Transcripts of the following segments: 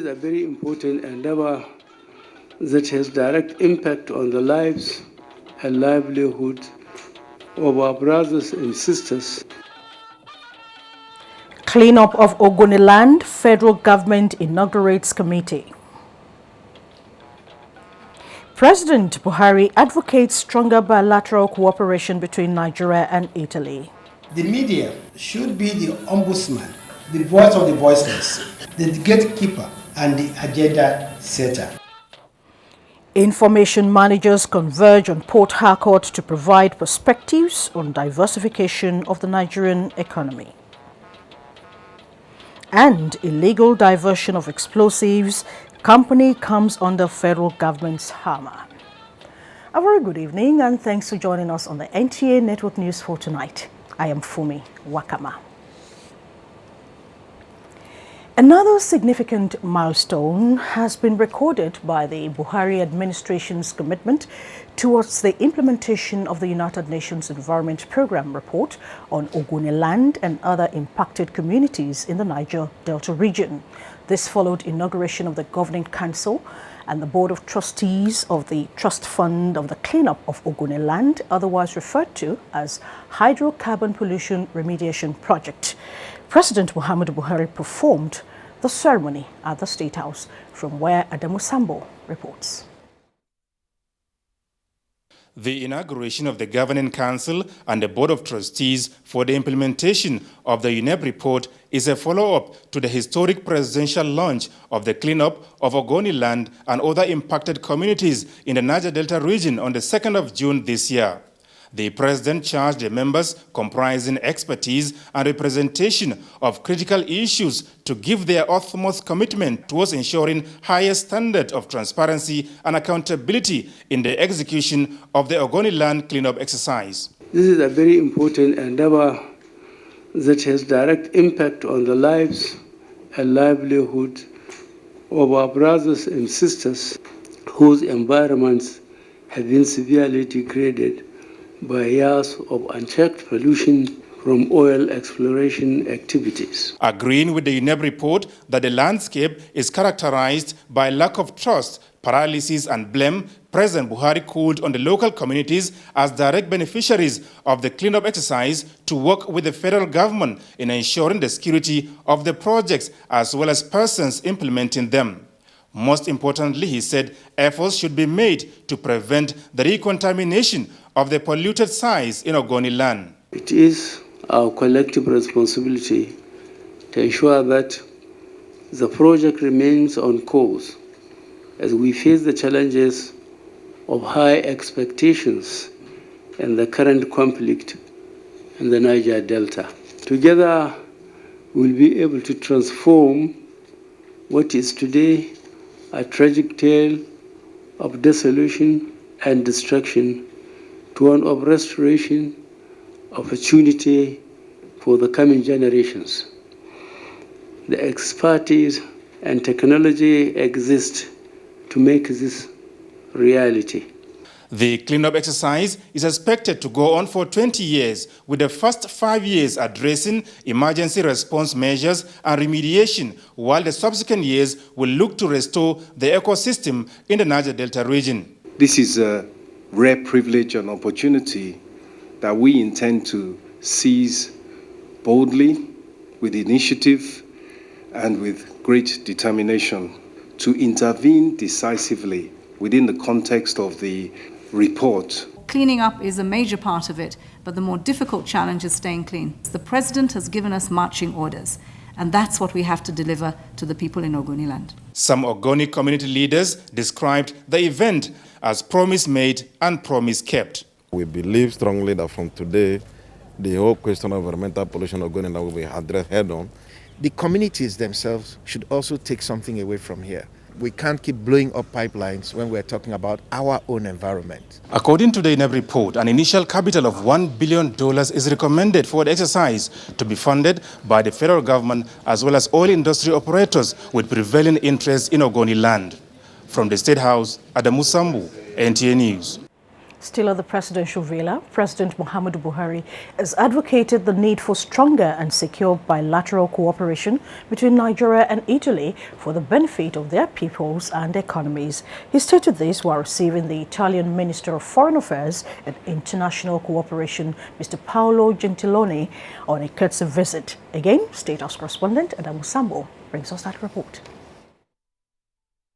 a very important endeavor that has direct impact on the lives and livelihood of our brothers and sisters. Cleanup of Ogoniland, federal government inaugurates committee. President Buhari advocates stronger bilateral cooperation between Nigeria and Italy. The media should be the ombudsman, the voice of the voiceless, the gatekeeper and the agenda setter. Information managers converge on Port Harcourt to provide perspectives on diversification of the Nigerian economy. And illegal diversion of explosives, company comes under federal government's hammer. A very good evening and thanks for joining us on the NTA Network News for tonight. I am Fumi Wakama. Another significant milestone has been recorded by the Buhari administration's commitment towards the implementation of the United Nations Environment Programme report on Ogoniland and other impacted communities in the Niger Delta region. This followed inauguration of the Governing Council and the Board of Trustees of the Trust Fund of the Cleanup of Ogoniland, otherwise referred to as Hydrocarbon Pollution Remediation Project. President Muhammadu Buhari performed the ceremony at the State House, from where Adamu Sambo reports. The inauguration of the Governing Council and the Board of Trustees for the implementation of the UNEP report is a follow-up to the historic presidential launch of the cleanup of Ogoniland and other impacted communities in the Niger Delta region on the 2nd of June this year. The president charged the members comprising expertise and representation of critical issues to give their utmost commitment towards ensuring higher standard of transparency and accountability in the execution of the Ogoniland cleanup exercise. This is a very important endeavor that has direct impact on the lives and livelihood of our brothers and sisters whose environments have been severely degraded by years of unchecked pollution from oil exploration activities. Agreeing with the UNEP report that the landscape is characterized by lack of trust, paralysis and blame, President Buhari called on the local communities as direct beneficiaries of the cleanup exercise to work with the federal government in ensuring the security of the projects as well as persons implementing them. Most importantly, he said, efforts should be made to prevent the recontamination of the polluted sites in Ogoniland. It is our collective responsibility to ensure that the project remains on course as we face the challenges of high expectations and the current conflict in the Niger Delta. Together, we'll be able to transform what is today a tragic tale of desolation and destruction to one of restoration, opportunity for the coming generations. The expertise and technology exist to make this reality. The cleanup exercise is expected to go on for 20 years, with the first 5 years addressing emergency response measures and remediation, while the subsequent years will look to restore the ecosystem in the Niger Delta region. This is a rare privilege and opportunity that we intend to seize boldly, with initiative and with great determination to intervene decisively within the context of the report. Cleaning up is a major part of it, but the more difficult challenge is staying clean. The president has given us marching orders, and that's what we have to deliver to the people in Ogoniland. Some Ogoni community leaders described the event as promise made and promise kept. We believe strongly that from today, the whole question of environmental pollution of Ogoniland will be addressed head on. The communities themselves should also take something away from here. We can't keep blowing up pipelines when we're talking about our own environment. According to the UNEP report, an initial capital of $1 billion is recommended for the exercise to be funded by the federal government as well as oil industry operators with prevailing interests in Ogoniland. From the State House, Adamu Sambu, NTA News. Still at the presidential villa, President Muhammadu Buhari has advocated the need for stronger and secure bilateral cooperation between Nigeria and Italy for the benefit of their peoples and economies. He stated this while receiving the Italian Minister of Foreign Affairs and International Cooperation, Mr. Paolo Gentiloni, on a courtesy visit. Again, State House correspondent Adamu Sambo brings us that report.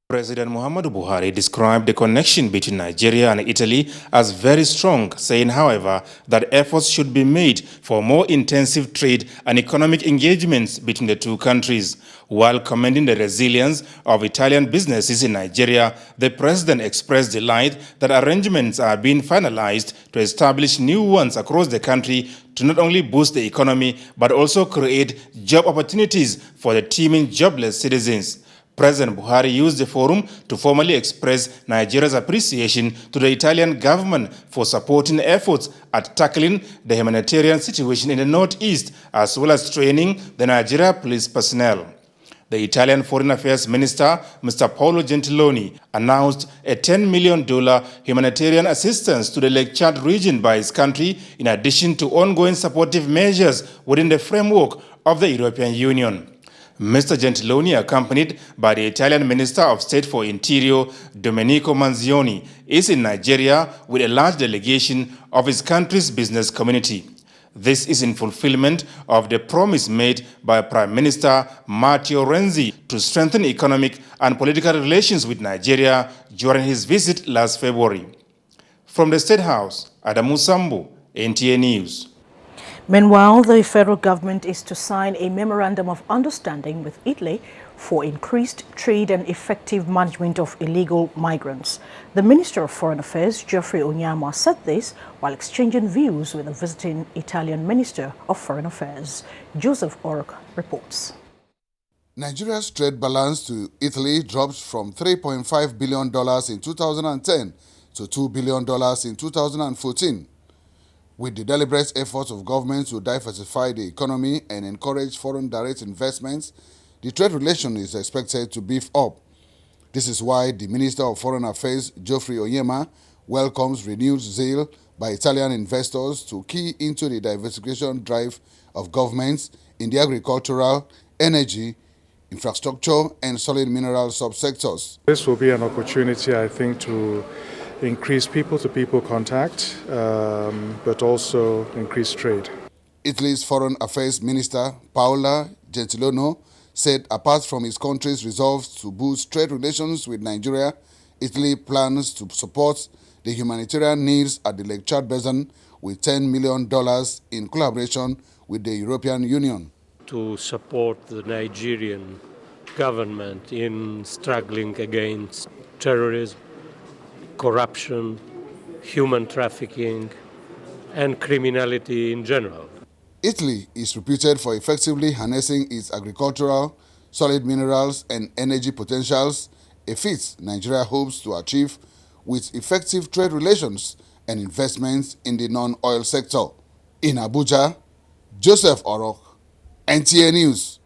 President Muhammadu Buhari described the connection between Nigeria and Italy as very strong, saying, however, that efforts should be made for more intensive trade and economic engagements between the two countries. While commending the resilience of Italian businesses in Nigeria, the president expressed delight that arrangements are being finalized to establish new ones across the country to not only boost the economy, but also create job opportunities for the teeming jobless citizens. President Buhari used the forum to formally express Nigeria's appreciation to the Italian government for supporting efforts at tackling the humanitarian situation in the northeast, as well as training the Nigeria police personnel. The Italian Foreign Affairs Minister, Mr. Paolo Gentiloni, announced a $10 million humanitarian assistance to the Lake Chad region by his country, in addition to ongoing supportive measures within the framework of the European Union. Mr. Gentiloni, accompanied by the Italian Minister of State for Interior, Domenico Manzioni, is in Nigeria with a large delegation of his country's business community. This is in fulfillment of the promise made by Prime Minister Matteo Renzi to strengthen economic and political relations with Nigeria during his visit last February. From the State House, Adamu Sambo, NTA News. Meanwhile, the federal government is to sign a memorandum of understanding with Italy for increased trade and effective management of illegal migrants. The Minister of Foreign Affairs, Geoffrey Onyama, said this while exchanging views with the visiting Italian Minister of Foreign Affairs. Joseph Orok reports. Nigeria's trade balance to Italy dropped from $3.5 billion in 2010 to $2 billion in 2014. With the deliberate efforts of government to diversify the economy and encourage foreign direct investments, the trade relation is expected to beef up. This is why the Minister of Foreign Affairs, Geoffrey Onyema, welcomes renewed zeal by Italian investors to key into the diversification drive of governments in the agricultural, energy, infrastructure, and solid mineral subsectors. This will be an opportunity, I think, to increase people-to-people contact, but also increase trade. Italy's Foreign Affairs Minister, Paolo Gentiloni, said apart from his country's resolve to boost trade relations with Nigeria, Italy plans to support the humanitarian needs at the Lake Chad Basin with $10 million in collaboration with the European Union. To support the Nigerian government in struggling against terrorism, corruption, human trafficking, and criminality in general. Italy is reputed for effectively harnessing its agricultural, solid minerals, and energy potentials, a feat Nigeria hopes to achieve with effective trade relations and investments in the non-oil sector. In Abuja, Joseph Orok, NTA News.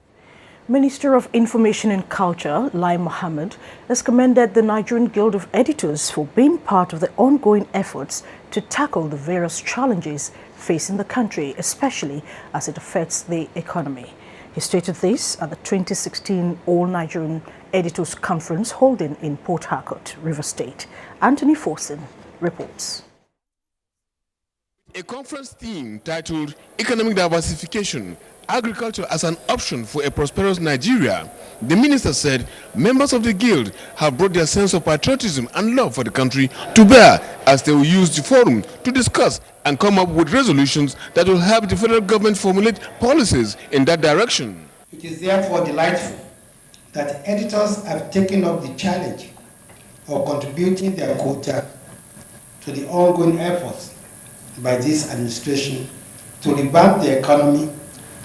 Minister of Information and Culture, Lai Mohammed, has commended the Nigerian Guild of Editors for being part of the ongoing efforts to tackle the various challenges facing the country, especially as it affects the economy. He stated this at the 2016 All Nigerian Editors Conference holding in Port Harcourt, Rivers State. Anthony Forson reports. A conference theme titled Economic Diversification, Agriculture as an Option for a Prosperous Nigeria. The minister said members of the guild have brought their sense of patriotism and love for the country to bear as they will use the forum to discuss and come up with resolutions that will help the federal government formulate policies in that direction. It is therefore delightful that editors have taken up the challenge of contributing their quota to the ongoing efforts by this administration to revamp the economy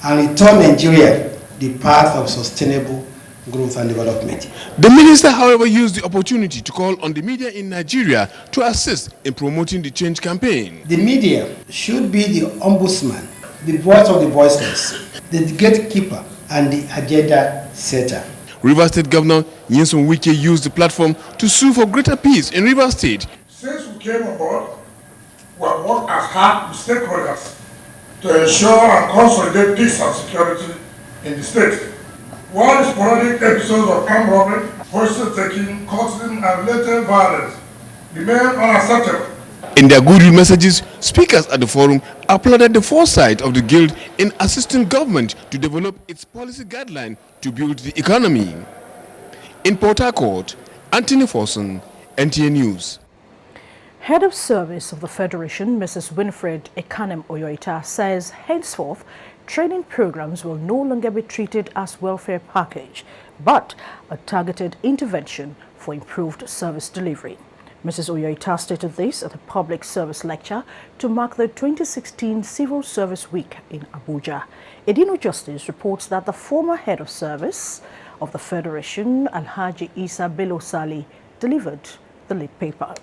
and return Nigeria the path of sustainable growth and development. The minister, however, used the opportunity to call on the media in Nigeria to assist in promoting the change campaign. The media should be the ombudsman, the voice of the voiceless, the gatekeeper, and the agenda setter. Rivers State Governor Nyesom Wike used the platform to sue for greater peace in Rivers State. Since we came aboard, We have worked as hard with stakeholders to ensure and consolidate peace and security in the state. While sporadic episodes of armed robbery, hostage taking, courting, and related violence remain unacceptable. In their goodwill messages, speakers at the forum applauded the foresight of the Guild in assisting government to develop its policy guideline to build the economy. In Port Harcourt, Anthony Forson, NTA News. Head of Service of the Federation, Mrs. Winifred Ekanem Oyoita, says henceforth training programs will no longer be treated as welfare package, but a targeted intervention for improved service delivery. Mrs. Oyoita stated this at a public service lecture to mark the 2016 Civil Service Week in Abuja. Edino Justice reports that the former head of service of the Federation, Alhaji Isa Bello Sali, delivered the lead paper.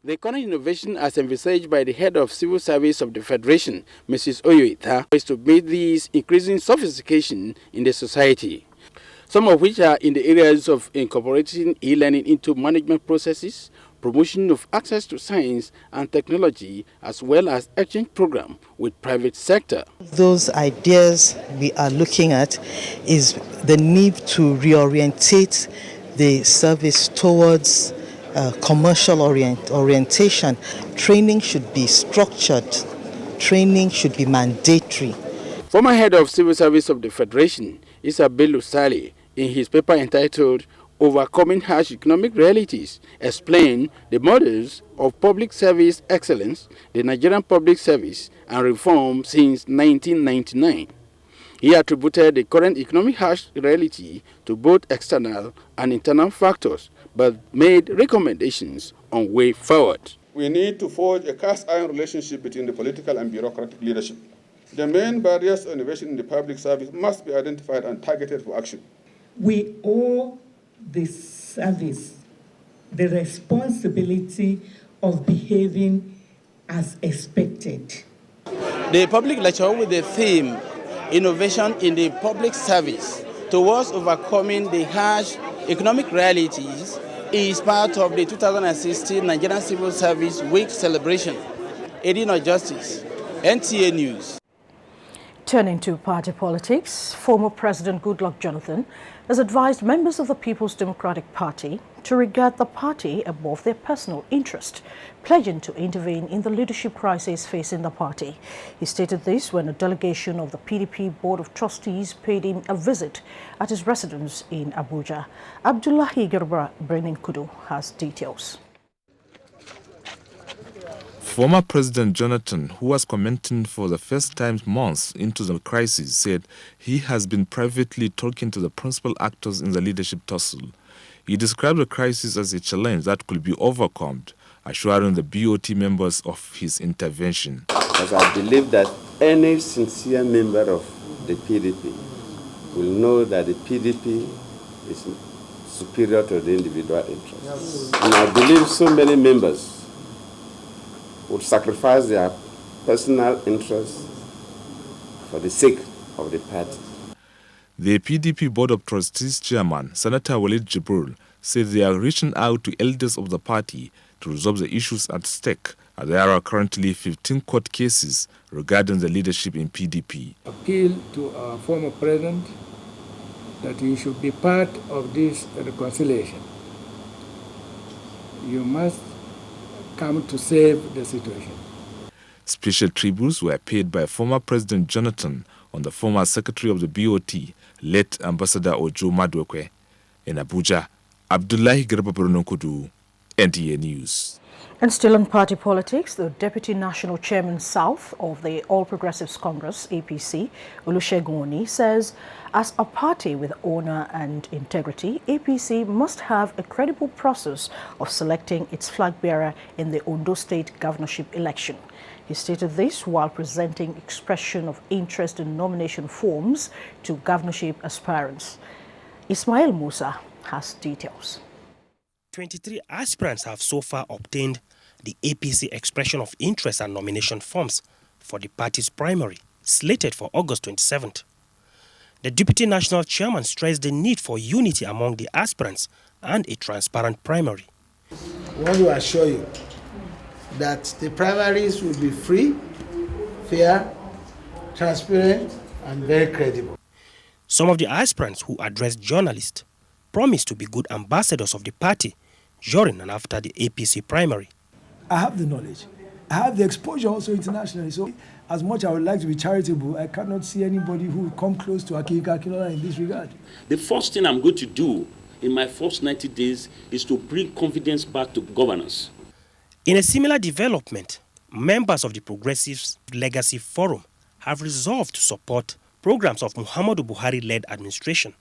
The economic innovation as envisaged by the head of civil service of the Federation, Mrs. Oyoita, is to meet these increasing sophistication in the society, some of which are in the areas of incorporating e-learning into management processes, promotion of access to science and technology, as well as exchange program with private sector. Those ideas we are looking at is the need to reorientate the service towards commercial orientation. Training should be structured. Training should be mandatory. Former head of civil service of the Federation, Isa Bello Sali, in his paper entitled Overcoming Harsh Economic Realities, explained the models of public service excellence, the Nigerian public service, and reform since 1999. He attributed the current economic harsh reality to both external and internal factors, but made recommendations on way forward. We need to forge a cast-iron relationship between the political and bureaucratic leadership. The main barriers to innovation in the public service must be identified and targeted for action. We owe the service the responsibility of behaving as expected. The public lecture with the theme Innovation in the Public Service towards overcoming the harsh economic realities is part of the 2016 Nigerian Civil Service Week celebration. Edino Justice, NTA News. Turning to party politics, former President Goodluck Jonathan has advised members of the People's Democratic Party to regard the party above their personal interest, pledging to intervene in the leadership crisis facing the party. He stated this when a delegation of the PDP Board of Trustees paid him a visit at his residence in Abuja. Abdullahi Gerba Brenin Kudu has details. Former President Jonathan, who was commenting for the first time months into the crisis, said he has been privately talking to the principal actors in the leadership tussle. He described the crisis as a challenge that could be overcome, assuring the BOT members of his intervention. As I believe that any sincere member of the PDP will know that the PDP is superior to the individual interests. And I believe so many members would sacrifice their personal interests for the sake of the party. The PDP Board of Trustees Chairman, Senator Walid Jibril, said they are reaching out to elders of the party to resolve the issues at stake, as there are currently 15 court cases regarding the leadership in PDP. Appeal to our former president that he should be part of this reconciliation. You must come to save the situation. Special tributes were paid by former President Jonathan on the former Secretary of the BOT, late Ambassador Ojo Madwekwe. In Abuja, Abdullahi Gerba Kudu, NTA News. And still on party politics, the Deputy National Chairman South of the All Progressives Congress, APC, Olusegun Oni, says as a party with honor and integrity, APC must have a credible process of selecting its flag bearer in the Ondo State governorship election. He stated this while presenting expression of interest in nomination forms to governorship aspirants. Ismail Musa has details. 23 aspirants have so far obtained the APC expression of interest and nomination forms for the party's primary, slated for August 27th. The Deputy National Chairman stressed the need for unity among the aspirants and a transparent primary. I want to assure you that the primaries will be free, fair, transparent, and very credible. Some of the aspirants who addressed journalists promised to be good ambassadors of the party during and after the APC primary. I have the knowledge. I have the exposure also internationally. So as much as I would like to be charitable, I cannot see anybody who will come close to Akika Akinola in this regard. The first thing I'm going to do in my first 90 days is to bring confidence back to governance. In a similar development, members of the Progressives Legacy Forum have resolved to support programs of Muhammadu Buhari-led administration.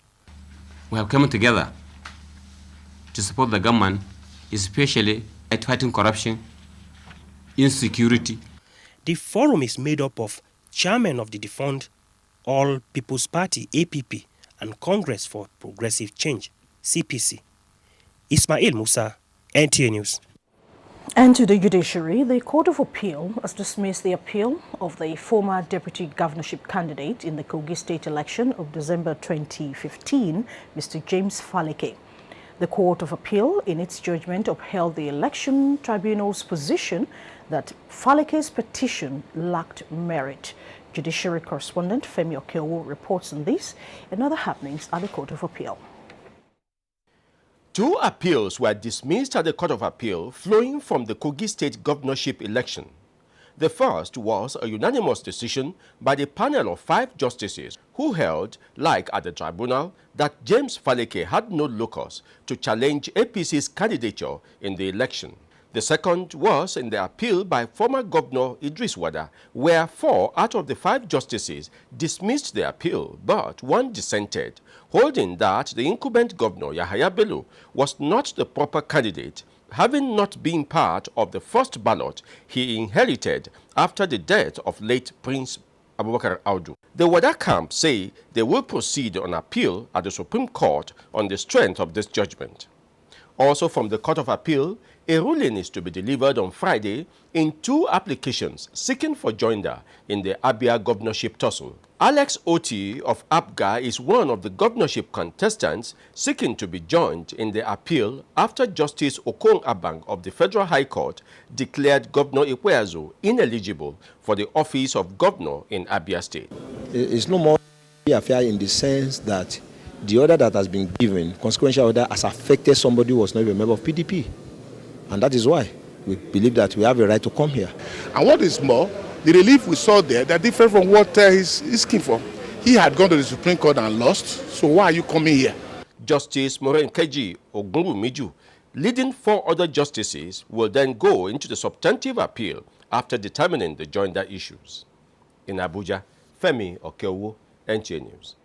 We have come together to support the government, especially at fighting corruption, insecurity. The forum is made up of chairmen of the defunct All People's Party, APP, and Congress for Progressive Change, CPC. Ismail Musa, NTA News. And to the judiciary, the Court of Appeal has dismissed the appeal of the former deputy governorship candidate in the Kogi state election of December 2015, Mr. James Faleke. The Court of Appeal, in its judgment, upheld the election tribunal's position that Faleke's petition lacked merit. Judiciary correspondent Femi Okeowo reports on this and other happenings at the Court of Appeal. 2 appeals were dismissed at the Court of Appeal flowing from the Kogi State governorship election. The first was a unanimous decision by the panel of 5 justices who held, like at the tribunal, that James Faleke had no locus to challenge APC's candidature in the election. The second was in the appeal by former Governor Idris Wada, where 4 out of the 5 justices dismissed the appeal, but 1 dissented, holding that the incumbent governor, Yahaya Bello, was not the proper candidate, having not been part of the first ballot he inherited after the death of late Prince Abubakar Audu. The Wada camp say they will proceed on appeal at the Supreme Court on the strength of this judgment. Also from the Court of Appeal, a ruling is to be delivered on Friday in 2 applications seeking for joinder in the Abia governorship tussle. Alex Oti of APGA is one of the governorship contestants seeking to be joined in the appeal after Justice Okon Abang of the Federal High Court declared Governor Ikweazu ineligible for the office of governor in Abia State. It's no more affair in the sense that the order that has been given, consequential order, has affected somebody who was not even a member of PDP. And that is why we believe that we have a right to come here. And what is more, the relief we saw there, they're different from what he's asking for. He had gone to the Supreme Court and lost, so why are you coming here? Justice Moren Keji Ogunwumiju, leading 4 other justices, will then go into the substantive appeal after determining the joinder issues. In Abuja, Femi Okeowo, NTA News.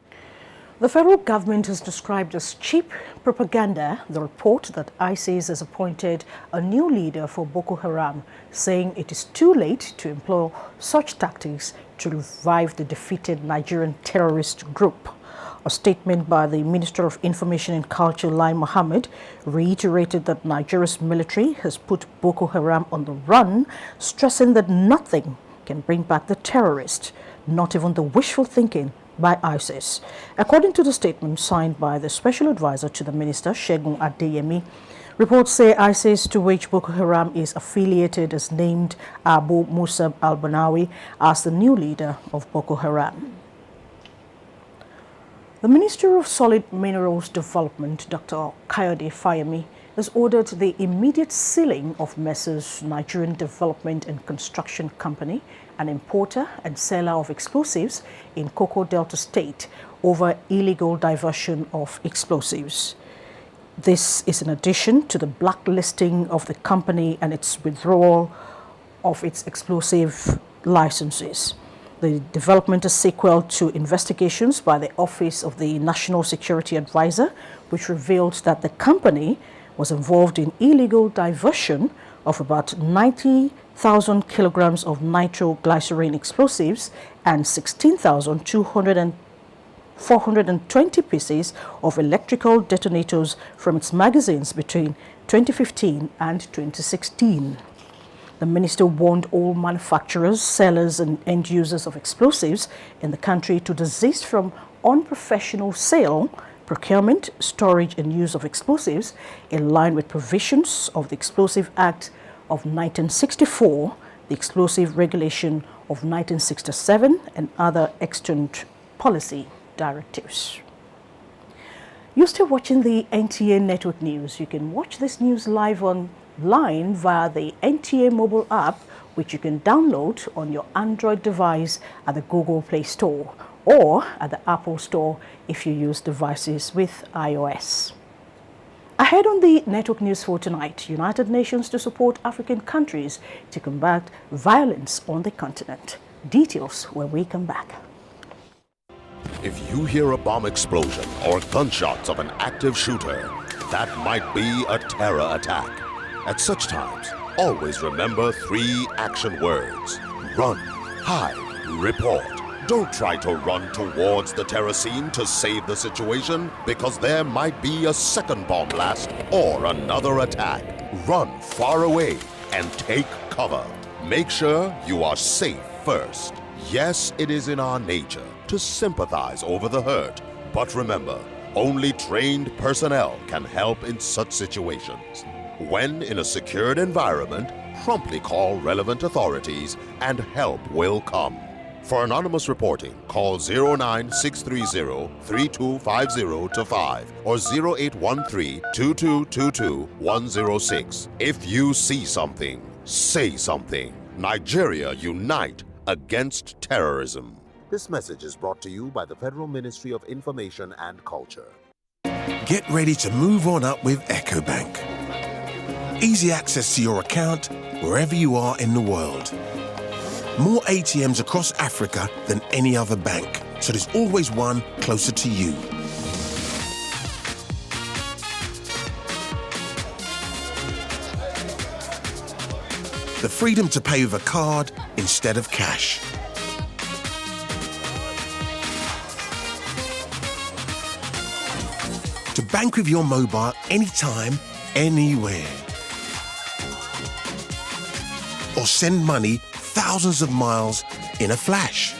The federal government has described as cheap propaganda the report that ISIS has appointed a new leader for Boko Haram, saying it is too late to employ such tactics to revive the defeated Nigerian terrorist group. A statement by the Minister of Information and Culture, Lai Mohammed, reiterated that Nigeria's military has put Boko Haram on the run, stressing that nothing can bring back the terrorists, not even the wishful thinking by ISIS. According to the statement signed by the Special Advisor to the Minister, Segun Adeyemi, reports say ISIS, to which Boko Haram is affiliated, has named Abu Musab al-Banawi as the new leader of Boko Haram. The Minister of Solid Minerals Development, Dr. Kayode Fayemi, has ordered the immediate sealing of Messrs. Nigerian Development and Construction Company, an importer and seller of explosives in Cocoa Delta State, over illegal diversion of explosives. This is in addition to the blacklisting of the company and its withdrawal of its explosive licenses. The development is sequel to investigations by the Office of the National Security Advisor, which revealed that the company was involved in illegal diversion of about 90,000 kilograms of nitroglycerine explosives and 16,420 pieces of electrical detonators from its magazines between 2015 and 2016. The minister warned all manufacturers, sellers and end users of explosives in the country to desist from unprofessional sale, procurement, storage and use of explosives in line with provisions of the Explosive Act of 1964, the Explosive Regulation of 1967, and other extant policy directives. You're still watching the NTA Network News. You can watch this news live online via the NTA mobile app, which you can download on your Android device at the Google Play Store or at the Apple Store if you use devices with iOS. Ahead on the network news for tonight, United Nations to support African countries to combat violence on the continent. Details when we come back. If you hear a bomb explosion or gunshots of an active shooter, that might be a terror attack. At such times, always remember 3 action words: run, hide, report. Don't try to run towards the terror scene to save the situation, because there might be a second bomb blast or another attack. Run far away and take cover. Make sure you are safe first. Yes, it is in our nature to sympathize over the hurt, but remember, only trained personnel can help in such situations. When in a secured environment, promptly call relevant authorities and help will come. For anonymous reporting, call 09630-3250-5 or 0813-2222-106. If you see something, say something. Nigeria, unite against terrorism. This message is brought to you by the Federal Ministry of Information and Culture. Get ready to move on up with EcoBank. Easy access to your account wherever you are in the world. More ATMs across Africa than any other bank, so there's always one closer to you. The freedom to pay with a card instead of cash. To bank with your mobile anytime, anywhere. Or send money thousands of miles in a flash.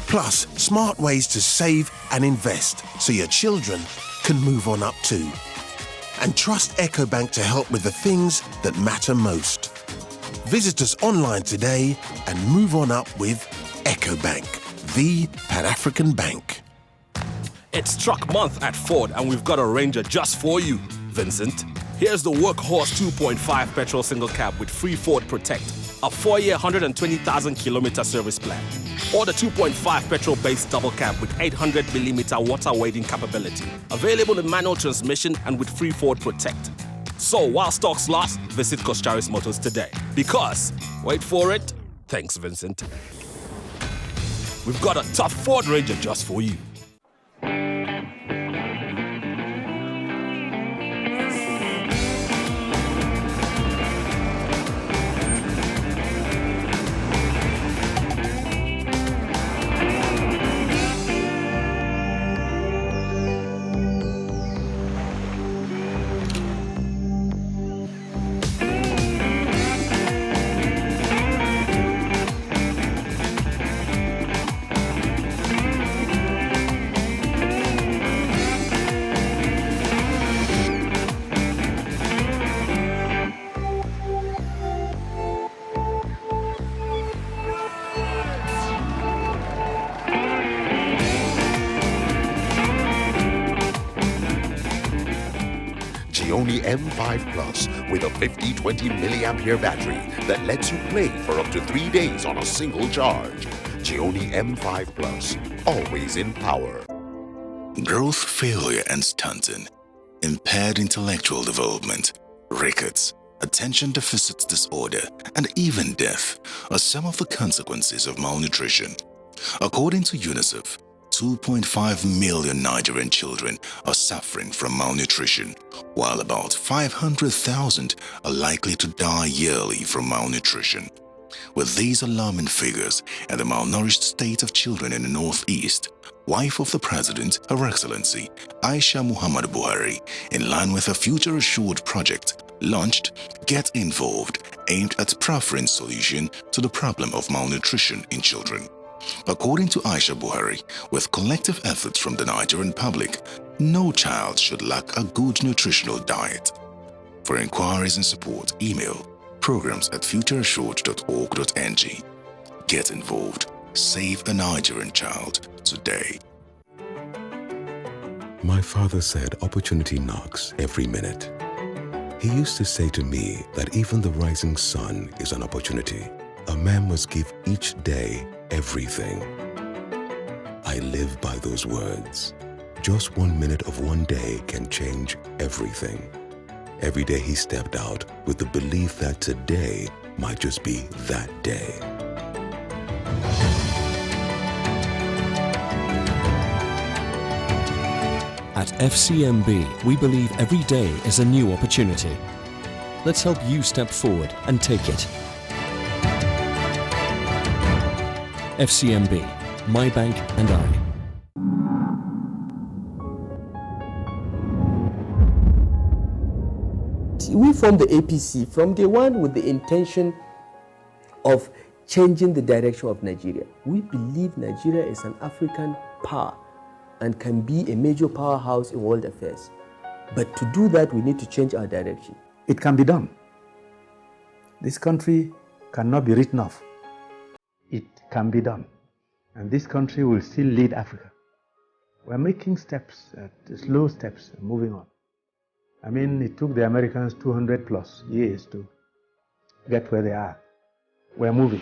Plus, smart ways to save and invest so your children can move on up too. And trust EcoBank to help with the things that matter most. Visit us online today and move on up with EcoBank, the Pan-African bank. It's truck month at Ford, and we've got a Ranger just for you, Vincent. Here's the workhorse 2.5 petrol single cab with free Ford Protect, a 4-year, 120,000-kilometer service plan. Or the 2.5 petrol-based double cab with 800mm water wading capability, available in manual transmission and with free Ford Protect. So while stocks last, visit Kostaris Motors today. Because, wait for it, thanks Vincent, we've got a tough Ford Ranger just for you. M5 Plus with a 50-20 milliampere battery that lets you play for up to 3 days on a single charge. Gioni M5 Plus, always in power. Growth failure and stunting, impaired intellectual development, rickets, attention deficit disorder, and even death are some of the consequences of malnutrition. According to UNICEF, 2.5 million Nigerian children are suffering from malnutrition, while about 500,000 are likely to die yearly from malnutrition. With these alarming figures and the malnourished state of children in the Northeast, wife of the President, Her Excellency Aisha Muhammadu Buhari, in line with her Future Assured project, launched Get Involved, aimed at proffering solution to the problem of malnutrition in children. According to Aisha Buhari, with collective efforts from the Nigerian public, no child should lack a good nutritional diet. For inquiries and support, email programs@futureassured.org.ng. Get involved. Save a Nigerian child today. My father said opportunity knocks every minute. He used to say to me that even the rising sun is an opportunity. A man must give each day everything. I live by those words. Just 1 minute of one day can change everything. Every day he stepped out with the belief that today might just be that day. At FCMB, we believe every day is a new opportunity. Let's help you step forward and take it. FCMB, My Bank and I. We formed the APC from day one with the intention of changing the direction of Nigeria. We believe Nigeria is an African power and can be a major powerhouse in world affairs. But to do that, we need to change our direction. It can be done. This country cannot be written off. It can be done. And this country will still lead Africa. We're making steps, slow steps, moving on. I mean, it took the Americans 200 plus years to get where they are. We're moving.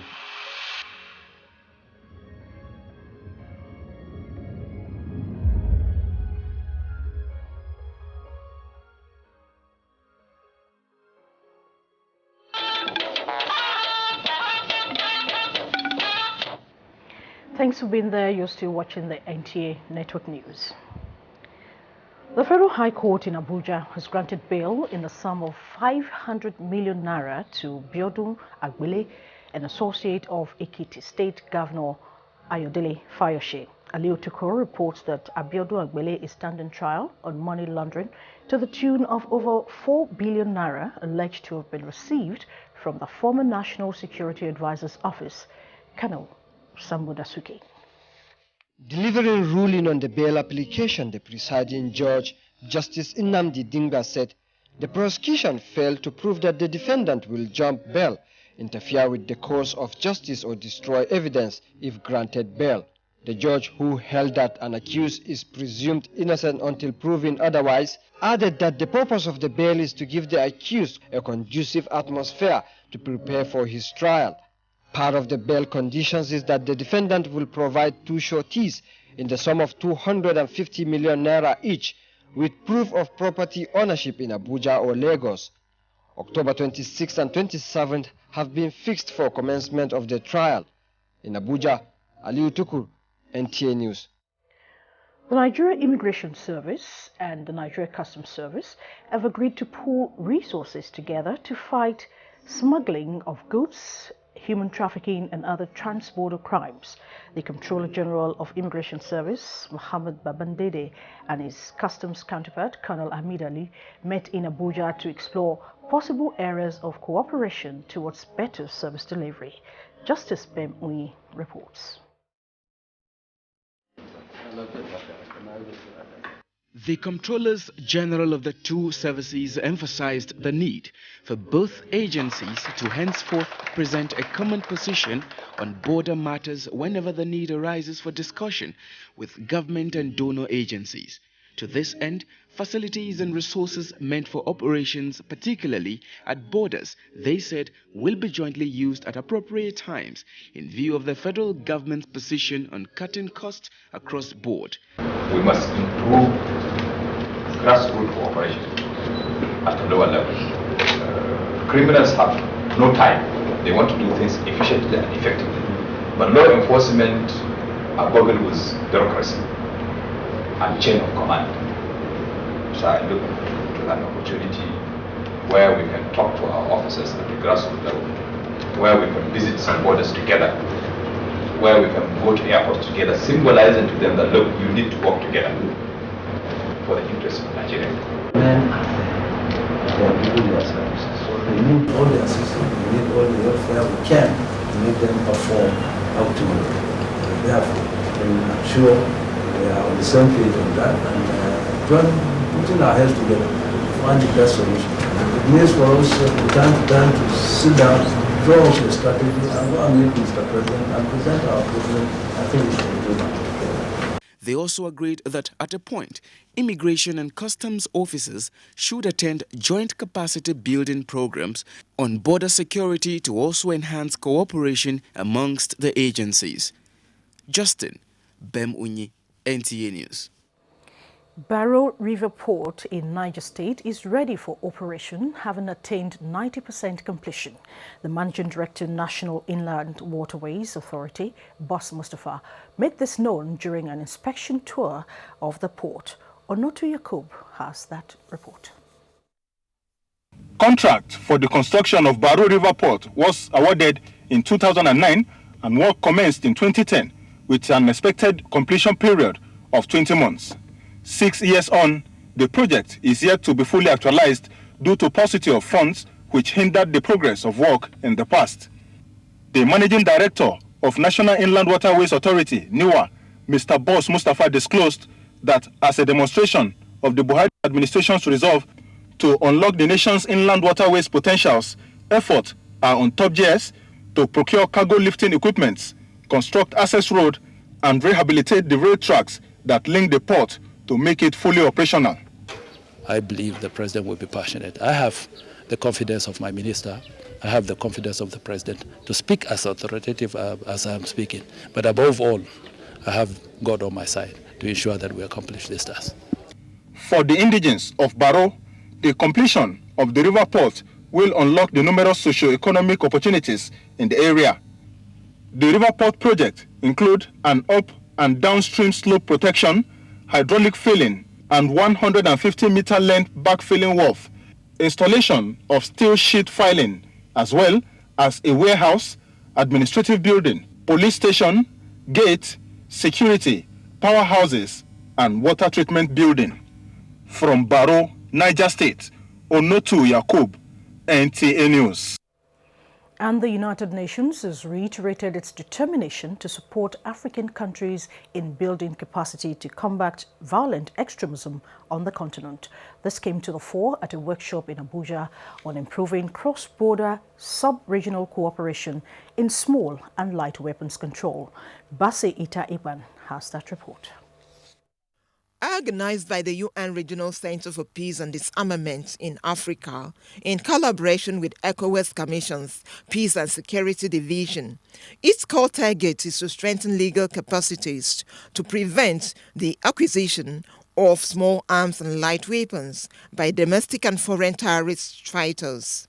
Thanks for being there. You're still watching the NTA Network News. The Federal High Court in Abuja has granted bail in the sum of 500 million naira to Biodun Agbele, an associate of Ekiti State Governor Ayodele Fayose. Aliu Tukor reports that Abiodun Agbele is standing trial on money laundering to the tune of over 4 billion naira alleged to have been received from the former National Security Advisor's office, Colonel Sambo Dasuki. Delivering ruling on the bail application, the presiding judge, Justice Nnamdi Dingba, said the prosecution failed to prove that the defendant will jump bail, interfere with the course of justice, or destroy evidence if granted bail. The judge, who held that an accused is presumed innocent until proven otherwise, added that the purpose of the bail is to give the accused a conducive atmosphere to prepare for his trial. Part of the bail conditions is that the defendant will provide 2 sureties in the sum of 250 million naira each, with proof of property ownership in Abuja or Lagos. October 26th and 27th have been fixed for commencement of the trial. In Abuja, Aliu Tukur, NTA News. The Nigeria Immigration Service and the Nigeria Customs Service have agreed to pool resources together to fight smuggling of goods, human trafficking and other trans-border crimes. The Comptroller General of Immigration Service, Mohammed Babandede, and his customs counterpart, Colonel Hamid Ali, met in Abuja to explore possible areas of cooperation towards better service delivery. Justice Bem Uyi reports. The Comptrollers General of the two services emphasized the need for both agencies to henceforth present a common position on border matters whenever the need arises for discussion with government and donor agencies. To this end, facilities and resources meant for operations, particularly at borders, they said will be jointly used at appropriate times in view of the federal government's position on cutting costs across the board. We must improve grassroots cooperation at a lower level. Criminals have no time. They want to do things efficiently and effectively. But law enforcement are boggled with bureaucracy and chain of command. So I look to an opportunity where we can talk to our officers at the grassroots level, where we can visit some borders together, where we can go to airports together, symbolizing to them that, look, you need to work together for the interests of Nigeria. Men they are giving their services. We need all the assistance, we need all the welfare we can to make them perform optimally. Therefore, I'm sure we are on the same page on that and putting our heads together to find the best solution. It means for us from time to time to sit down, draw up a strategy, and go and meet Mr. President and present our program. I think we should do that. They also agreed that at a point, immigration and customs officers should attend joint capacity building programs on border security to also enhance cooperation amongst the agencies. Justin Bemunyi, NTA News. Barrow River Port in Niger State is ready for operation, having attained 90% completion. The Managing Director, National Inland Waterways Authority, Boss Mustafa, made this known during an inspection tour of the port. Onotu Yakub has that report. Contract for the construction of Barrow River Port was awarded in 2009 and work commenced in 2010 with an expected completion period of 20 months. 6 years on, the project is yet to be fully actualized due to paucity of funds which hindered the progress of work in the past. The Managing Director of National Inland Waterways Authority, NIWA, Mr. Boss Mustafa, disclosed that as a demonstration of the Buhari administration's resolve to unlock the nation's inland waterways potentials, efforts are on top gears to procure cargo lifting equipment, construct access road, and rehabilitate the rail tracks that link the port to make it fully operational. I believe the president will be passionate. I have the confidence of my minister. I have the confidence of the president to speak as authoritative as I am speaking. But above all, I have God on my side to ensure that we accomplish this task. For the indigents of Barrow, the completion of the river port will unlock the numerous socio-economic opportunities in the area. The river port project includes an up and downstream slope protection, hydraulic filling, and 150-meter length backfilling wharf, installation of steel sheet filing, as well as a warehouse, administrative building, police station, gate, security, powerhouses, and water treatment building. From Barrow, Niger State, Onotu Yakub, NTA News. And the United Nations has reiterated its determination to support African countries in building capacity to combat violent extremism on the continent. This came to the fore at a workshop in Abuja on improving cross-border sub-regional cooperation in small and light weapons control. Basi Ita Iban has that report. Organized by the UN Regional Center for Peace and Disarmament in Africa, in collaboration with ECOWAS Commission's Peace and Security Division, its core target is to strengthen legal capacities to prevent the acquisition of small arms and light weapons by domestic and foreign terrorist fighters.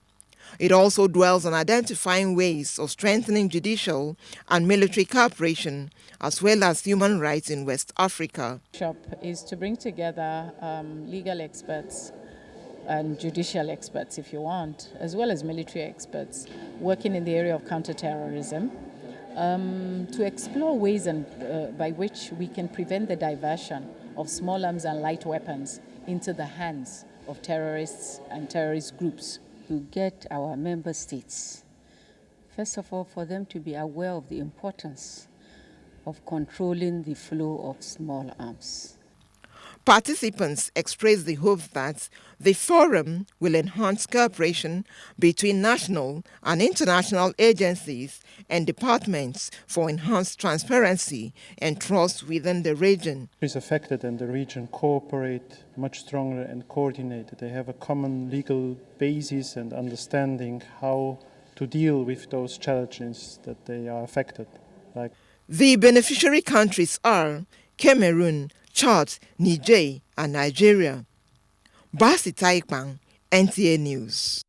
It also dwells on identifying ways of strengthening judicial and military cooperation, as well as human rights in West Africa. The workshop is to bring together legal experts and judicial experts, if you want, as well as military experts working in the area of counterterrorism, to explore ways by which we can prevent the diversion of small arms and light weapons into the hands of terrorists and terrorist groups. To get our member states, first of all, for them to be aware of the importance of controlling the flow of small arms. Participants expressed the hope that the forum will enhance cooperation between national and international agencies and departments for enhanced transparency and trust within the region. Countries affected in the region cooperate much stronger and coordinated. They have a common legal basis and understanding how to deal with those challenges that they are affected. The beneficiary countries are Cameroon, Chad, Niger, and Nigeria. Basi Taikpang, NTA News.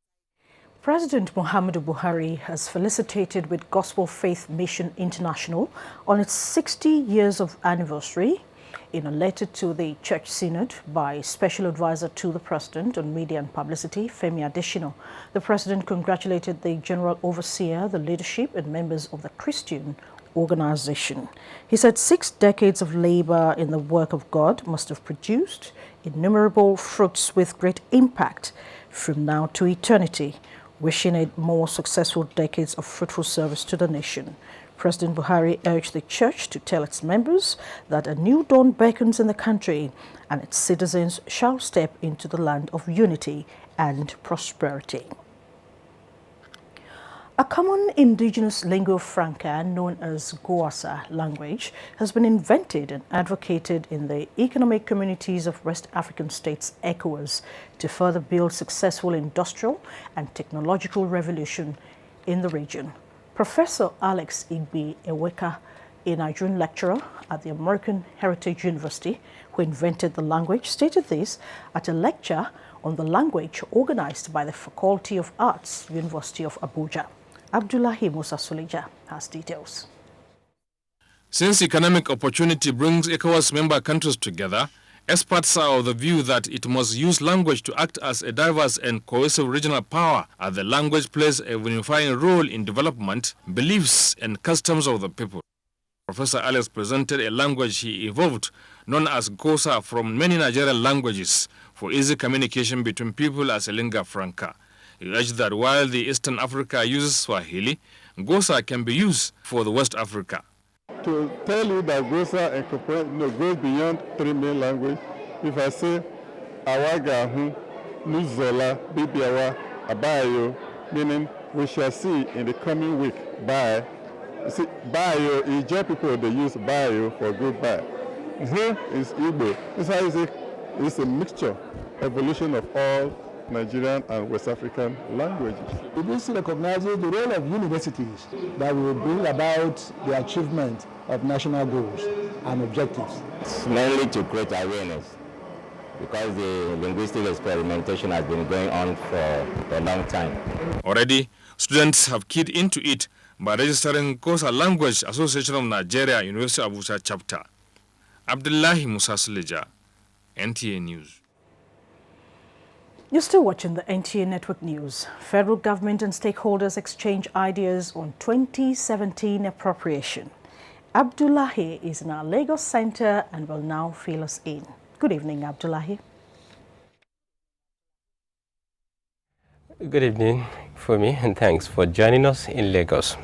President Muhammadu Buhari has felicitated with Gospel Faith Mission International on its 60 years of anniversary. In a letter to the Church Synod by Special Advisor to the President on Media and Publicity, Femi Adesina, the President congratulated the General Overseer, the leadership, and members of the Christian organization. He said 6 decades of labor in the work of God must have produced innumerable fruits with great impact from now to eternity, wishing it more successful decades of fruitful service to the nation. President Buhari urged the church to tell its members that a new dawn beckons in the country and its citizens shall step into the land of unity and prosperity. A common indigenous lingua franca known as Goasa language has been invented and advocated in the economic communities of West African states ECOWAS to further build successful industrial and technological revolution in the region. Professor Alex Igbe Eweka, a Nigerian lecturer at the American Heritage University who invented the language, stated this at a lecture on the language organized by the Faculty of Arts, University of Abuja. Abdullahi Musa Suleja has details. Since economic opportunity brings ECOWAS member countries together, experts are of the view that it must use language to act as a diverse and cohesive regional power, as the language plays a unifying role in development, beliefs and customs of the people. Professor Alex presented a language he evolved, known as Gosa, from many Nigerian languages for easy communication between people as a lingua franca. He urged that while the Eastern Africa uses Swahili, Gosa can be used for the West Africa. To tell you that Gosa goes beyond three main languages, if I say Awagahu, Nuzola, Bibiawa, Abayo, meaning we shall see in the coming week, bye. You see, Bayo is just people they use Bayo for goodbye. Here is Igbo. This is how it's a mixture, evolution of all Nigerian and West African languages. This recognizes the role of universities that will bring about the achievement of national goals and objectives. It's mainly to create awareness, because the linguistic experimentation has been going on for a long time. Already, students have keyed into it by registering Gosa Language Association of Nigeria, University of Abuja chapter. Abdullahi Musa Suleja, NTA News. You're still watching the NTA Network News. Federal government and stakeholders exchange ideas on 2017 appropriation. Abdullahi is in our Lagos Center and will now fill us in. Good evening, Abdullahi. Good evening, Fumi, and thanks for joining us in Lagos.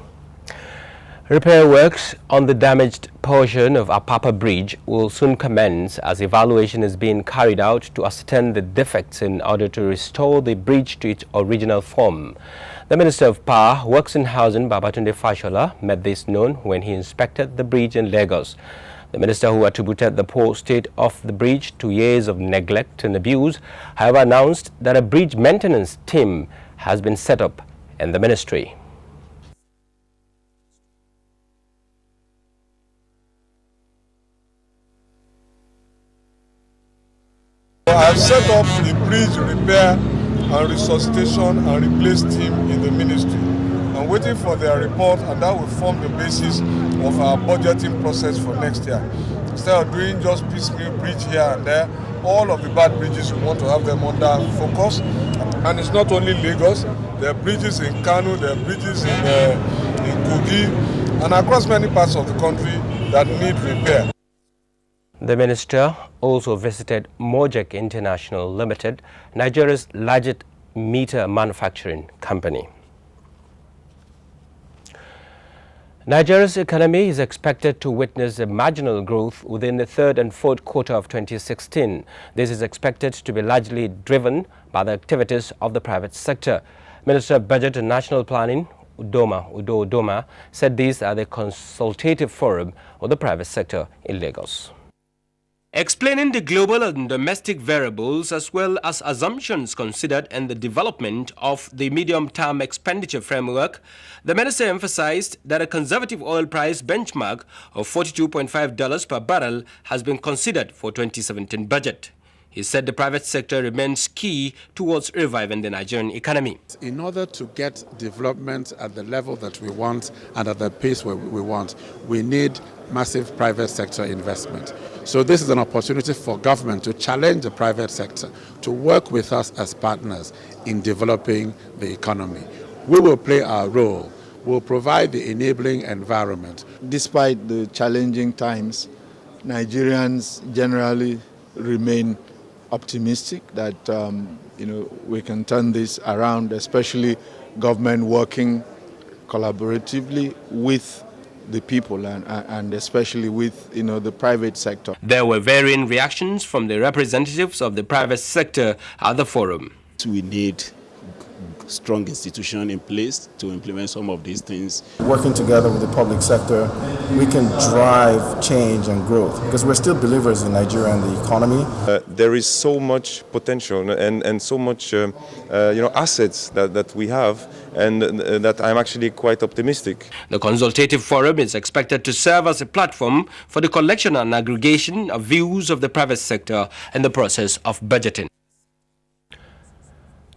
Repair works on the damaged portion of Apapa Bridge will soon commence as evaluation is being carried out to ascertain the defects in order to restore the bridge to its original form. The Minister of Power, Works and Housing, Babatunde Fashola, made this known when he inspected the bridge in Lagos. The minister, who attributed the poor state of the bridge to years of neglect and abuse, however, announced that a bridge maintenance team has been set up in the ministry. I've set up the bridge repair and resuscitation and replace team in the ministry. I'm waiting for their report, and that will form the basis of our budgeting process for next year. Instead of doing just piecemeal bridge here and there, all of the bad bridges, we want to have them under focus. And it's not only Lagos, there are bridges in Kano, there are bridges in Kogi, and across many parts of the country that need repair. The minister also visited Mojek International Limited, Nigeria's largest meter manufacturing company. Nigeria's economy is expected to witness a marginal growth within the third and fourth quarter of 2016. This is expected to be largely driven by the activities of the private sector. Minister of Budget and National Planning, Udo Udoma, said this at the consultative forum of the private sector in Lagos. Explaining the global and domestic variables as well as assumptions considered in the development of the medium-term expenditure framework, the minister emphasized that a conservative oil price benchmark of $42.5 per barrel has been considered for 2017 budget. He said the private sector remains key towards reviving the Nigerian economy. In order to get development at the level that we want and at the pace where we want, we need massive private sector investment. So this is an opportunity for government to challenge the private sector to work with us as partners in developing the economy. We will play our role. We'll provide the enabling environment. Despite the challenging times, Nigerians generally remain optimistic that we can turn this around, especially government working collaboratively with the people and especially with the private sector. There were varying reactions from the representatives of the private sector at the forum. We need strong institution in place to implement some of these things. Working together with the public sector, we can drive change and growth because we're still believers in Nigeria and the economy. There is so much potential and so much assets that we have, and that I'm actually quite optimistic. The consultative forum is expected to serve as a platform for the collection and aggregation of views of the private sector in the process of budgeting.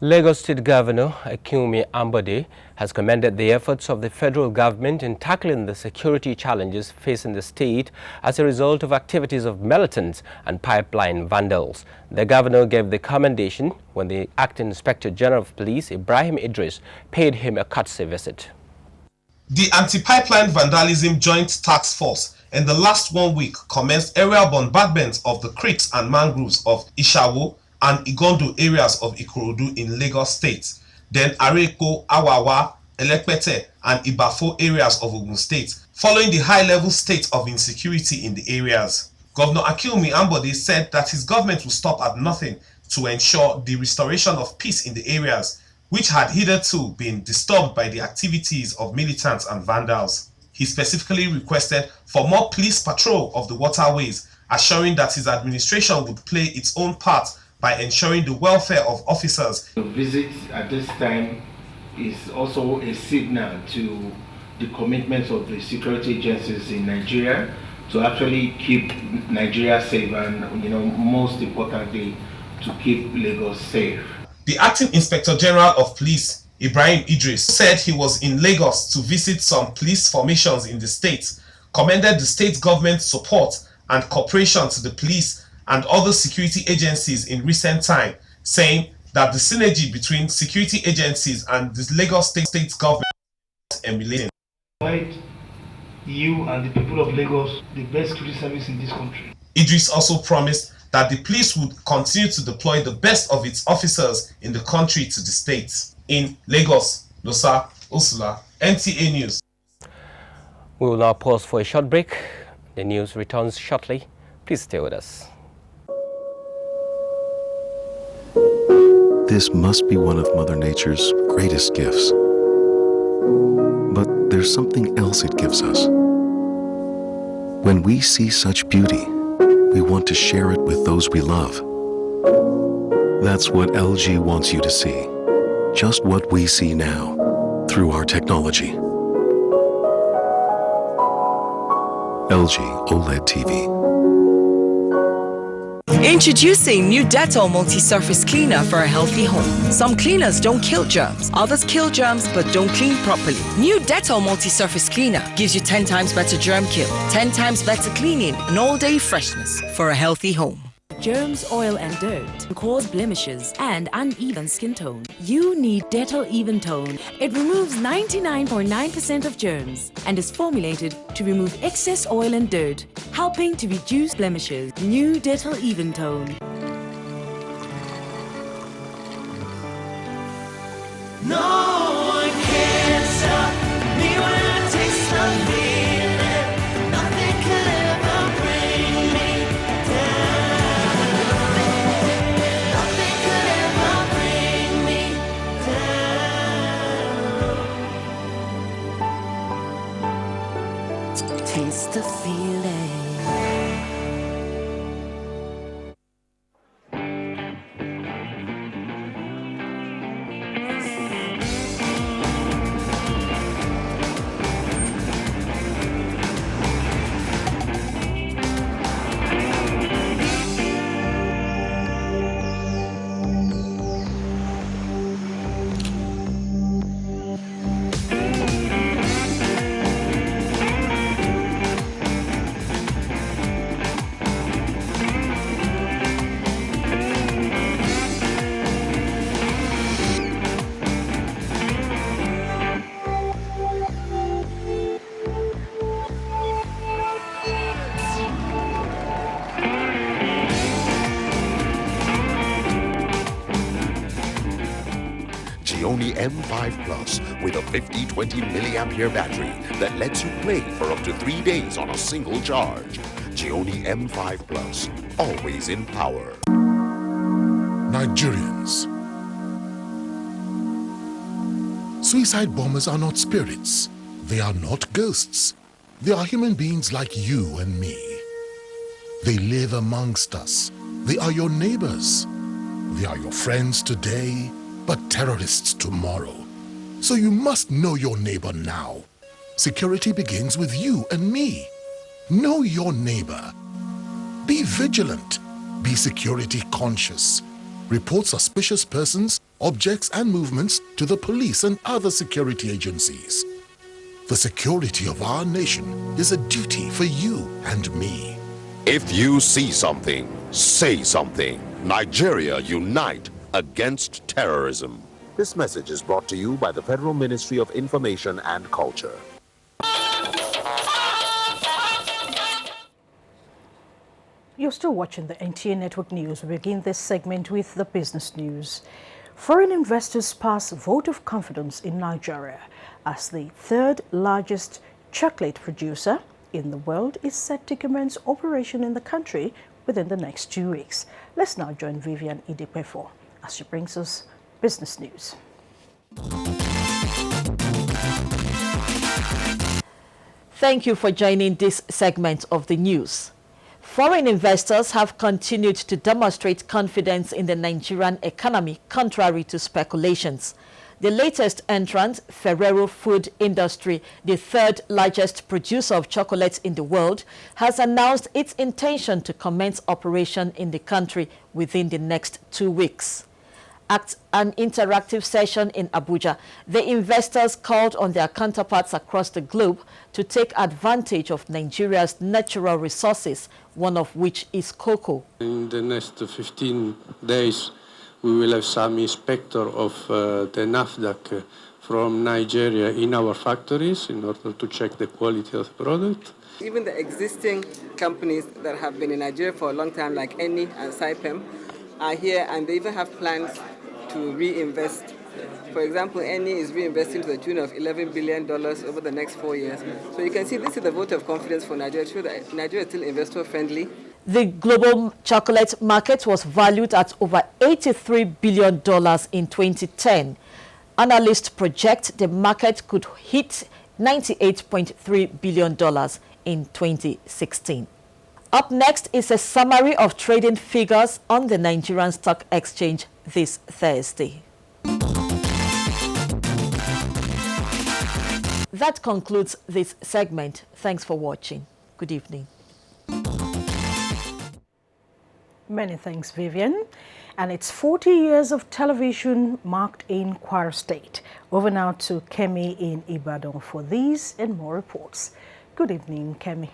Lagos State Governor Akinwumi Ambode has commended the efforts of the federal government in tackling the security challenges facing the state as a result of activities of militants and pipeline vandals. The governor gave the commendation when the Acting Inspector General of Police, Ibrahim Idris, paid him a courtesy visit. The Anti-Pipeline Vandalism Joint Task Force in the last 1 week commenced aerial bombardment of the creeks and mangroves of Ishawo and Igondo areas of Ikorodu in Lagos State, then Areko, Awawa, Elekpete and Ibafo areas of Ogun State, following the high-level state of insecurity in the areas. Governor Akinwumi Ambode said that his government will stop at nothing to ensure the restoration of peace in the areas, which had hitherto been disturbed by the activities of militants and vandals. He specifically requested for more police patrol of the waterways, assuring that his administration would play its own part by ensuring the welfare of officers. The visit at this time is also a signal to the commitments of the security agencies in Nigeria to actually keep Nigeria safe and, most importantly, to keep Lagos safe. The Acting Inspector General of Police, Ibrahim Idris, said he was in Lagos to visit some police formations in the state, commended the state government's support and cooperation to the police and other security agencies in recent time, saying that the synergy between security agencies and the Lagos state government is emulating. Provide you and the people of Lagos the best security service in this country. Idris also promised that the police would continue to deploy the best of its officers in the country to the states. In Lagos, Losa Ursula, NTA News. We will now pause for a short break. The news returns shortly. Please stay with us. This must be one of Mother Nature's greatest gifts. But there's something else it gives us. When we see such beauty, we want to share it with those we love. That's what LG wants you to see. Just what we see now, through our technology. LG OLED TV. Introducing new Dettol multi-surface cleaner for a healthy home. Some cleaners don't kill germs, others kill germs but don't clean properly. New Dettol multi-surface cleaner gives you 10 times better germ kill, 10 times better cleaning, and all-day freshness for a healthy home. Germs, oil and dirt cause blemishes and uneven skin tone. You need Dettol Even Tone. It removes 99.9% of germs and is formulated to remove excess oil and dirt, helping to reduce blemishes. New Dettol Even Tone. No one can stop me when I taste the feeling. Nothing could ever bring me down. Nothing could ever bring me down. Taste the feeling. M5 Plus with a 50-20 milliampere battery that lets you play for up to 3 days on a single charge. Gioni M5 Plus, always in power. Nigerians, Suicide bombers are not spirits. They are not ghosts. They are human beings like you and me. They live amongst us. They are your neighbors. They are your friends today, but terrorists tomorrow. So you must know your neighbor now. Security begins with you and me. Know your neighbor. Be vigilant. Be security conscious. Report suspicious persons, objects, and movements to the police and other security agencies. The security of our nation is a duty for you and me. If you see something, say something. Nigeria unite against terrorism. This message is brought to you by the Federal Ministry of Information and Culture. You're still watching the NTA Network News. We begin this segment with the business news. Foreign investors pass a vote of confidence in Nigeria as the third largest chocolate producer in the world is set to commence operation in the country within the next 2 weeks. Let's now join Vivian Idepefo as she brings us business news. Thank you for joining this segment of the news. Foreign investors have continued to demonstrate confidence in the Nigerian economy, contrary to speculations. The latest entrant, Ferrero Food Industry, the third largest producer of chocolates in the world, has announced its intention to commence operation in the country within the next 2 weeks. At an interactive session in Abuja, the investors called on their counterparts across the globe to take advantage of Nigeria's natural resources, one of which is cocoa. In the next 15 days, we will have some inspector of the NAFDAC from Nigeria in our factories in order to check the quality of the product. Even the existing companies that have been in Nigeria for a long time, like Eni and Saipem, are here, and they even have plans to reinvest. For example, Eni is reinvesting to the tune of $11 billion over the next 4 years. So you can see this is a vote of confidence for Nigeria, to show that Nigeria is still investor-friendly. The global chocolate market was valued at over $83 billion in 2010. Analysts project the market could hit $98.3 billion in 2016. Up next is a summary of trading figures on the Nigerian Stock Exchange this Thursday. That concludes this segment. Thanks for watching. Good evening. Many thanks, Vivian. And it's 40 years of television marked in Kwara State. Over now to Kemi in Ibadan for these and more reports. Good evening, Kemi.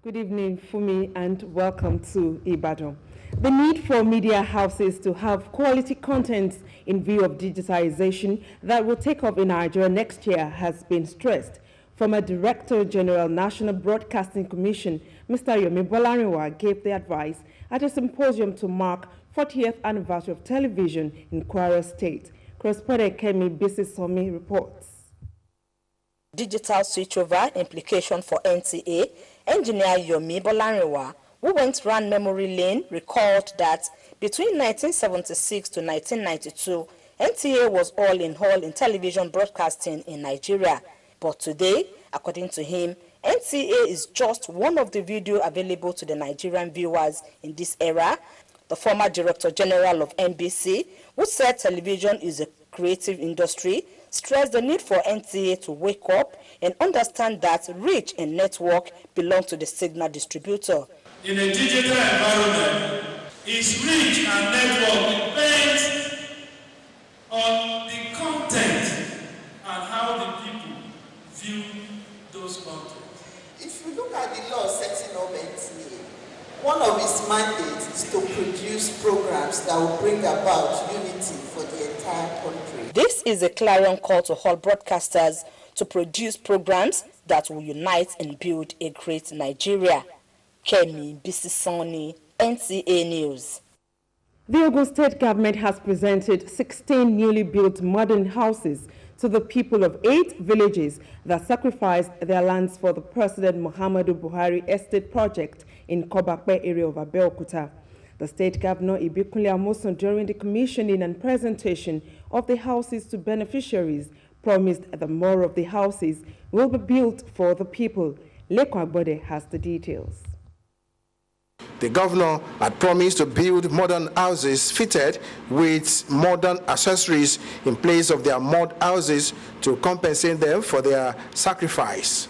Good evening, Fumi, and welcome to Ibadan. The need for media houses to have quality content in view of digitization that will take off in Nigeria next year has been stressed. Former Director General, National Broadcasting Commission, Mr. Yomi Bolarinwa, gave the advice at a symposium to mark 40th anniversary of television in Kwara State. Correspondent Kemi Bisisomi reports. Digital switchover implication for NTA, engineer Yomi Bolarinwa, who went round memory lane, recalled that between 1976 to 1992, NTA was all in television broadcasting in Nigeria. But today, according to him, NTA is just one of the videos available to the Nigerian viewers in this era. The former Director General of NBC, who said television is a creative industry, stressed the need for NTA to wake up and understand that reach and network belong to the signal distributor. In a digital environment, its reach and network depends on the content and how the people view those contents. If you look at the law setting up NTA, one of its mandates is to produce programs that will bring about unity for the entire country. This is a clarion call to all broadcasters to produce programs that will unite and build a great Nigeria. Kemi Bisisoni, NTA News. The Ogun State government has presented 16 newly built modern houses to the people of 8 villages that sacrificed their lands for the President Muhammadu Buhari estate project in Kobakpe area of Abeokuta. The state governor Ibikunle Amosun, during the commissioning and presentation of the houses to beneficiaries promised that more of the houses will be built for the people. Leko Agbode has the details. The governor had promised to build modern houses fitted with modern accessories in place of their mud houses to compensate them for their sacrifice.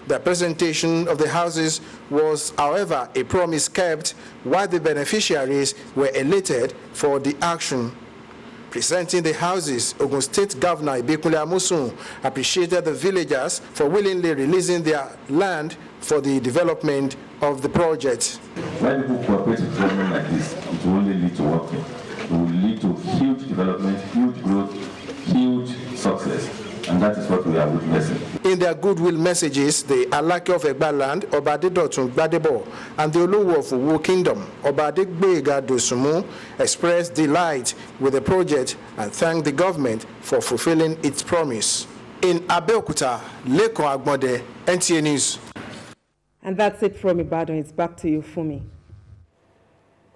The presentation of the houses was, however, a promise kept, while the beneficiaries were elated for the action. Presenting the houses, Ogun State Governor Ibikunle Amosun appreciated the villagers for willingly releasing their land for the development of the project. When people cooperate with government like this, it will only lead to working. It will lead to huge development, huge growth, huge success. And that is what we are witnessing. In their goodwill messages, the Alake of Egbaland, Obadedotun Gbadebo, and the Olowo of Uwo Kingdom, Obadegbega Dosumu, expressed delight with the project and thanked the government for fulfilling its promise. In Abeokuta, Leko Agbode, NTA News. And that's it from Ibadan. It's back to you, Fumi.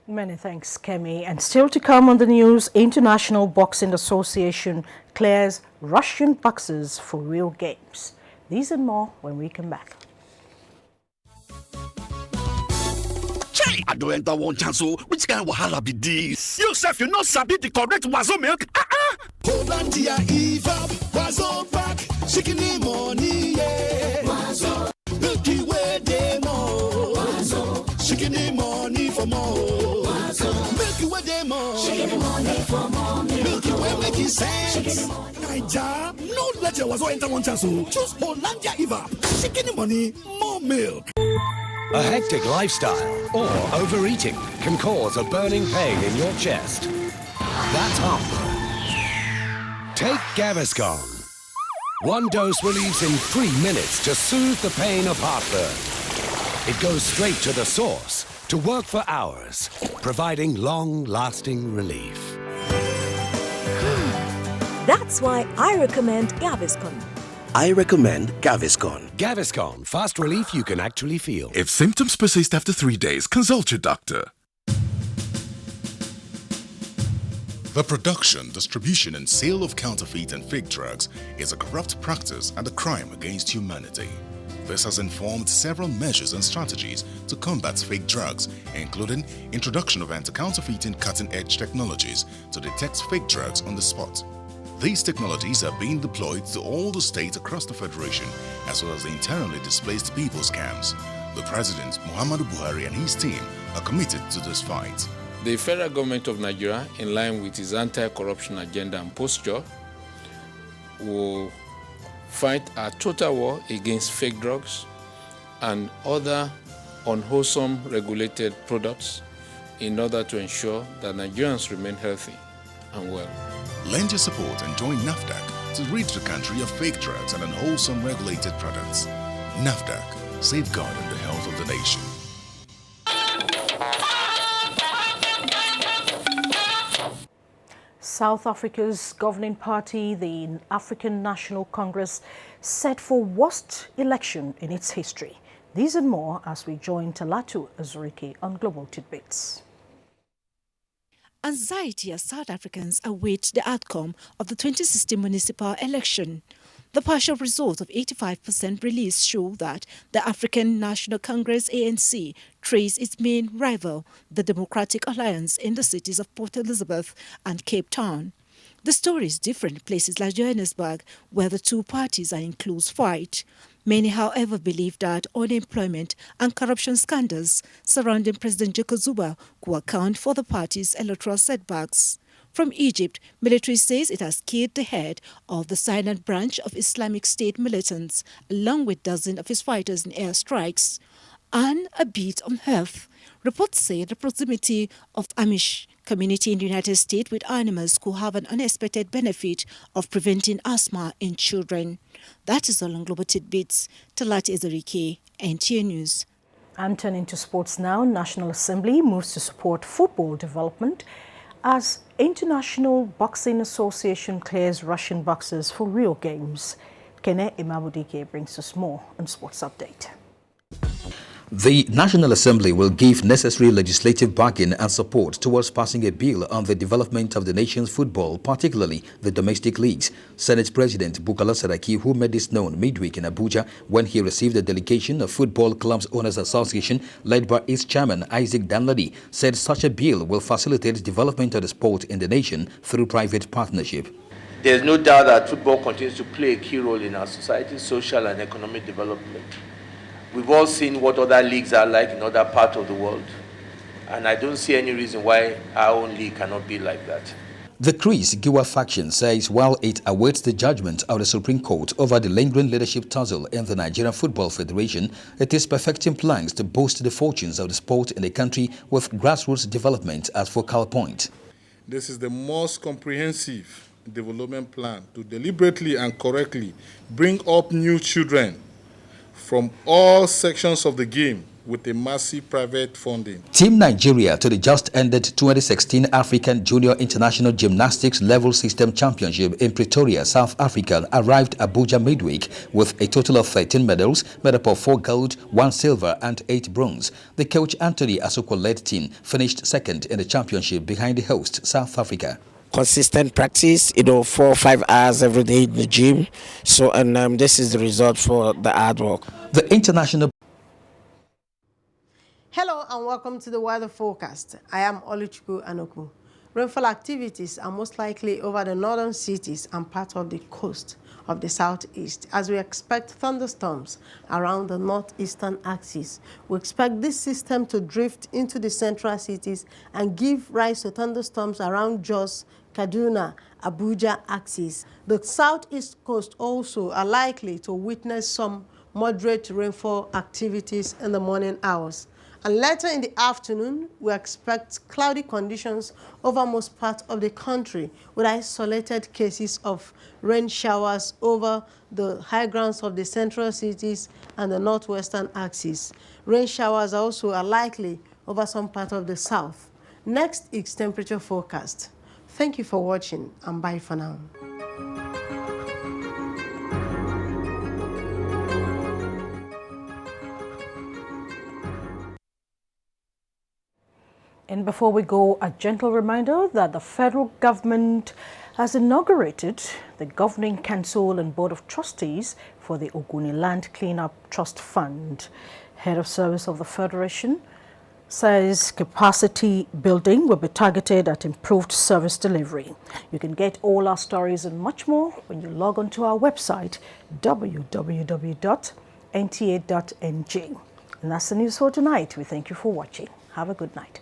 Many thanks, Kemi. And still to come on the news, International Boxing Association clears Russian boxers for real games. These and more when we come back. Chai, I don't enter one chance. Which kind of wahala be this? You self, you not sabi the correct wazo milk. Hollandia Evap, wazo pack, chicken money, yeah. Wazo, Milky Way demo. Wazo, chicken money for more. Wazo, Milky Way demo. Chicken money for more. Milky Way making sense. Naija, no let your wazo enter one chance. Choose Hollandia Evap, chicken money, more milk. A hectic lifestyle or overeating can cause a burning pain in your chest. That's hunger. Take Gaviscon. One dose relieves in 3 minutes to soothe the pain of heartburn. It goes straight to the source to work for hours, providing long-lasting relief. That's why I recommend Gaviscon. I recommend Gaviscon. Gaviscon, fast relief you can actually feel. If symptoms persist after 3 days, consult your doctor. The production, distribution, and sale of counterfeit and fake drugs is a corrupt practice and a crime against humanity. This has informed several measures and strategies to combat fake drugs, including introduction of anti-counterfeiting cutting-edge technologies to detect fake drugs on the spot. These technologies are being deployed to all the states across the Federation, as well as the internally displaced people scams. The President, Muhammadu Buhari, and his team are committed to this fight. The federal government of Nigeria, in line with its anti-corruption agenda and posture, will fight a total war against fake drugs and other unwholesome regulated products in order to ensure that Nigerians remain healthy and well. Lend your support and join NAFDAC to rid the country of fake drugs and unwholesome regulated products. NAFDAC, safeguarding the health of the nation. South Africa's governing party, the African National Congress, set for worst election in its history. These and more as we join Talatu Azurike on Global Tidbits. Anxiety as South Africans await the outcome of the 2016 municipal election. The partial results of 85% release show that the African National Congress ANC traces its main rival, the Democratic Alliance, in the cities of Port Elizabeth and Cape Town. The story is different in places like Johannesburg, where the two parties are in close fight. Many, however, believe that unemployment and corruption scandals surrounding President Jacob Zuma could account for the party's electoral setbacks. From Egypt, military says it has killed the head of the silent branch of Islamic State militants, along with dozens of his fighters in airstrikes. And a bit on health. Reports say the proximity of Amish community in the United States with animals could have an unexpected benefit of preventing asthma in children. That is all on Global Tidbits. Talati Ezerike, NTA News. And turning to sports now, National Assembly moves to support football development as International Boxing Association clears Russian boxers for real games. Kene Imabudike brings us more on Sports Update. The National Assembly will give necessary legislative backing and support towards passing a bill on the development of the nation's football, particularly the domestic leagues. Senate President Bukola Saraki, who made this known midweek in Abuja when he received a delegation of Football Clubs Owners Association led by its chairman Isaac Danladi, said such a bill will facilitate development of the sport in the nation through private partnership. There's no doubt that football continues to play a key role in our society's social and economic development. We've all seen what other leagues are like in other parts of the world, and I don't see any reason why our own league cannot be like that. The Chris Giwa faction says while it awaits the judgment of the Supreme Court over the lingering leadership tussle in the Nigerian Football Federation, it is perfecting plans to boost the fortunes of the sport in the country with grassroots development as focal point. This is the most comprehensive development plan to deliberately and correctly bring up new children from all sections of the game with a massive private funding. Team Nigeria to the just ended 2016 African Junior International Gymnastics Level System Championship in Pretoria, South Africa arrived Abuja midweek with a total of 13 medals made up of 4 gold, 1 silver and 8 bronze. The coach Anthony Asoko-led team finished second in the championship behind the host, South Africa. Consistent practice, 4 or 5 hours every day in the gym. So, and this is the result for the hard work. The international. Hello and welcome to the weather forecast. I am Oluchukwu Anoku. Rainfall activities are most likely over the northern cities and part of the coast of the southeast, as we expect thunderstorms around the northeastern axis. We expect this system to drift into the central cities and give rise to thunderstorms around Jos, Kaduna, Abuja axis. The southeast coast also are likely to witness some moderate rainfall activities in the morning hours. And later in the afternoon, we expect cloudy conditions over most parts of the country with isolated cases of rain showers over the high grounds of the central cities and the northwestern axis. Rain showers also are likely over some part of the south. Next is temperature forecast. Thank you for watching and bye for now. And before we go, a gentle reminder that the federal government has inaugurated the Governing Council and Board of Trustees for the Oguni Land Cleanup Trust Fund. Head of Service of the Federation says capacity building will be targeted at improved service delivery. You can get all our stories and much more when you log on to our website, www.nta.ng. And that's the news for tonight. We thank you for watching. Have a good night.